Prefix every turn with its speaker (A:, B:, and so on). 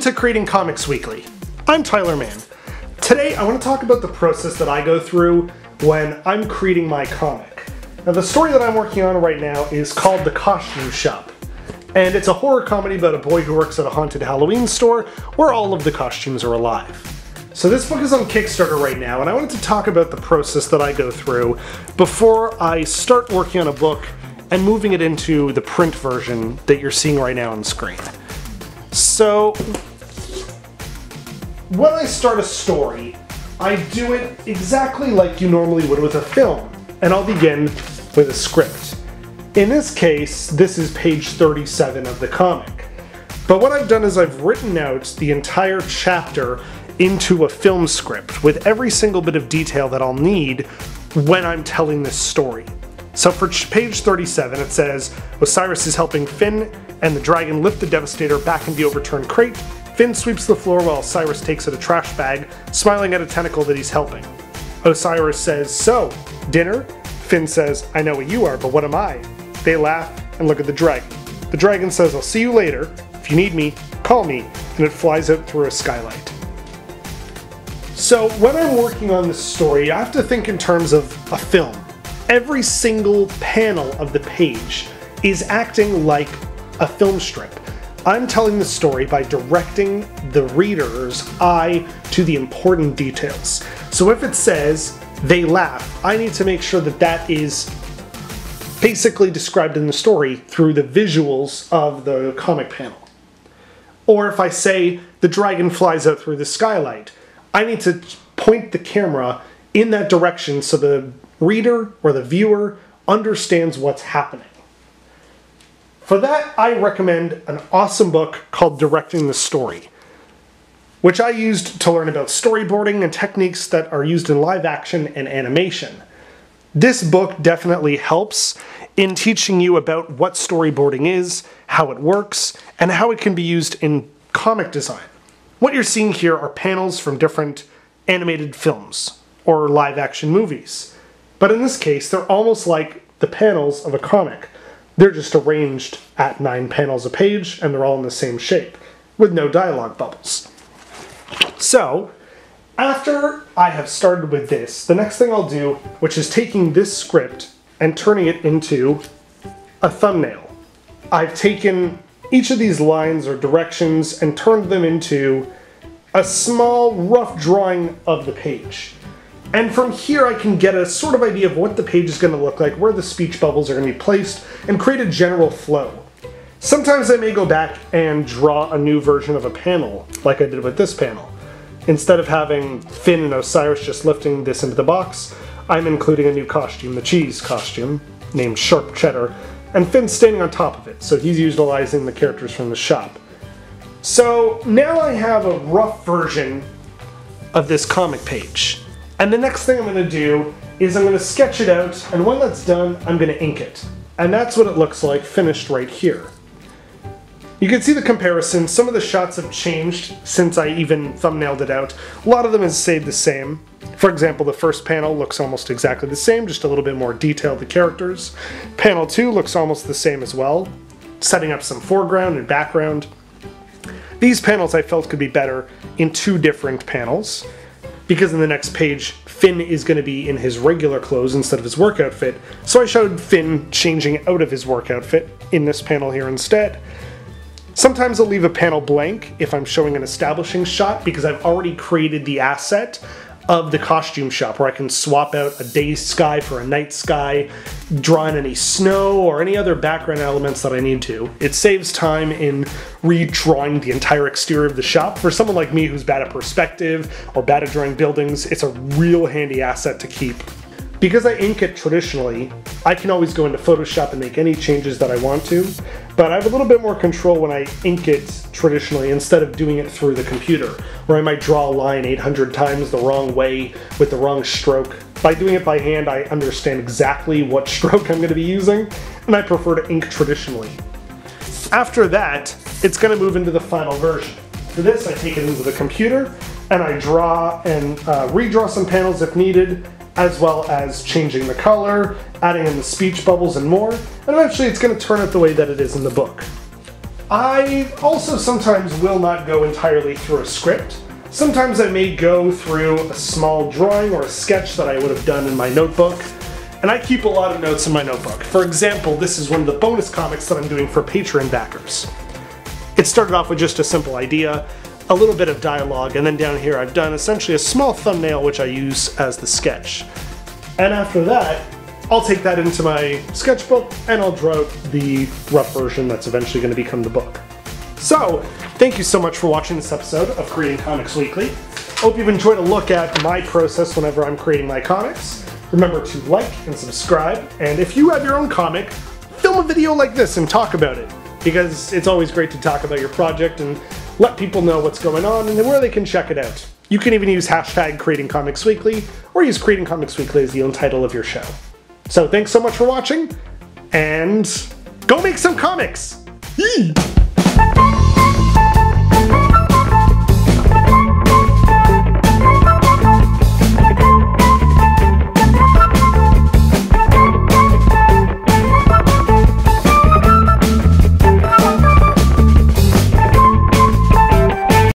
A: to Creating Comics Weekly. I'm Tyler Mann. Today I want to talk about the process that I go through when I'm creating my comic. Now the story that I'm working on right now is called The Costume Shop. And it's a horror comedy about a boy who works at a haunted Halloween store where all of the costumes are alive. So this book is on Kickstarter right now, and I wanted to talk about the process that I go through before I start working on a book and moving it into the print version that you're seeing right now on screen. So, when I start a story, I do it exactly like you normally would with a film, and I'll begin with a script. In this case, this is page 37 of the comic. But what I've done is I've written out the entire chapter into a film script with every single bit of detail that I'll need when I'm telling this story. So for page 37 it says, Osiris is helping Finn and the dragon lift the Devastator back in the overturned crate. Finn sweeps the floor while Osiris takes out a trash bag, smiling at a tentacle that he's helping. Osiris says, "So, dinner?" Finn says, "I know what you are, but what am I?" They laugh and look at the dragon. The dragon says, "I'll see you later. If you need me, call me," and it flies out through a skylight. So when I'm working on this story, I have to think in terms of a film. Every single panel of the page is acting like a film strip. I'm telling the story by directing the reader's eye to the important details. So if it says, "they laugh," I need to make sure that that is basically described in the story through the visuals of the comic panel. Or if I say, "the dragon flies out through the skylight," I need to point the camera in that direction so the reader or the viewer understands what's happening. For that, I recommend an awesome book called Directing the Story, which I used to learn about storyboarding and techniques that are used in live action and animation. This book definitely helps in teaching you about what storyboarding is, how it works, and how it can be used in comic design. What you're seeing here are panels from different animated films or live action movies. But in this case, they're almost like the panels of a comic. They're just arranged at 9 panels a page, and they're all in the same shape, with no dialogue bubbles. So, after I have started with this, the next thing I'll do, which is taking this script and turning it into a thumbnail. I've taken each of these lines or directions and turned them into a small, rough drawing of the page. And from here I can get a sort of idea of what the page is going to look like, where the speech bubbles are going to be placed, and create a general flow. Sometimes I may go back and draw a new version of a panel, like I did with this panel. Instead of having Finn and Osiris just lifting this into the box, I'm including a new costume, the cheese costume, named Sharp Cheddar, and Finn's standing on top of it, so he's utilizing the characters from the shop. So now I have a rough version of this comic page. And the next thing I'm going to do is I'm going to sketch it out, and when that's done, I'm going to ink it. And that's what it looks like finished right here. You can see the comparison. Some of the shots have changed since I even thumbnailed it out. A lot of them has stayed the same. For example, the first panel looks almost exactly the same, just a little bit more detailed, the characters. Panel 2 looks almost the same as well, setting up some foreground and background. These panels I felt could be better in 2 different panels, because in the next page, Finn is going to be in his regular clothes instead of his work outfit, so I showed Finn changing out of his work outfit in this panel here instead. Sometimes I'll leave a panel blank if I'm showing an establishing shot, because I've already created the asset of the costume shop, where I can swap out a day sky for a night sky, draw in any snow or any other background elements that I need to. It saves time in redrawing the entire exterior of the shop. For someone like me who's bad at perspective or bad at drawing buildings, it's a real handy asset to keep. Because I ink it traditionally, I can always go into Photoshop and make any changes that I want to, but I have a little bit more control when I ink it traditionally instead of doing it through the computer, where I might draw a line 800 times the wrong way with the wrong stroke. By doing it by hand, I understand exactly what stroke I'm going to be using, and I prefer to ink traditionally. After that, it's going to move into the final version. For this, I take it into the computer, and I draw and redraw some panels if needed, as well as changing the color, adding in the speech bubbles and more, and eventually it's going to turn out the way that it is in the book. I also sometimes will not go entirely through a script. Sometimes I may go through a small drawing or a sketch that I would have done in my notebook, and I keep a lot of notes in my notebook. For example, this is one of the bonus comics that I'm doing for Patreon backers. It started off with just a simple idea, a little bit of dialogue, and then down here I've done essentially a small thumbnail which I use as the sketch. And after that, I'll take that into my sketchbook and I'll draw out the rough version that's eventually going to become the book. So, thank you so much for watching this episode of Creating Comics Weekly. Hope you've enjoyed a look at my process whenever I'm creating my comics. Remember to like and subscribe, and if you have your own comic, film a video like this and talk about it, because it's always great to talk about your project and let people know what's going on and where they can check it out. You can even use hashtag Creating Comics Weekly, or use Creating Comics Weekly as the own title of your show. So thanks so much for watching, and go make some comics! Yee!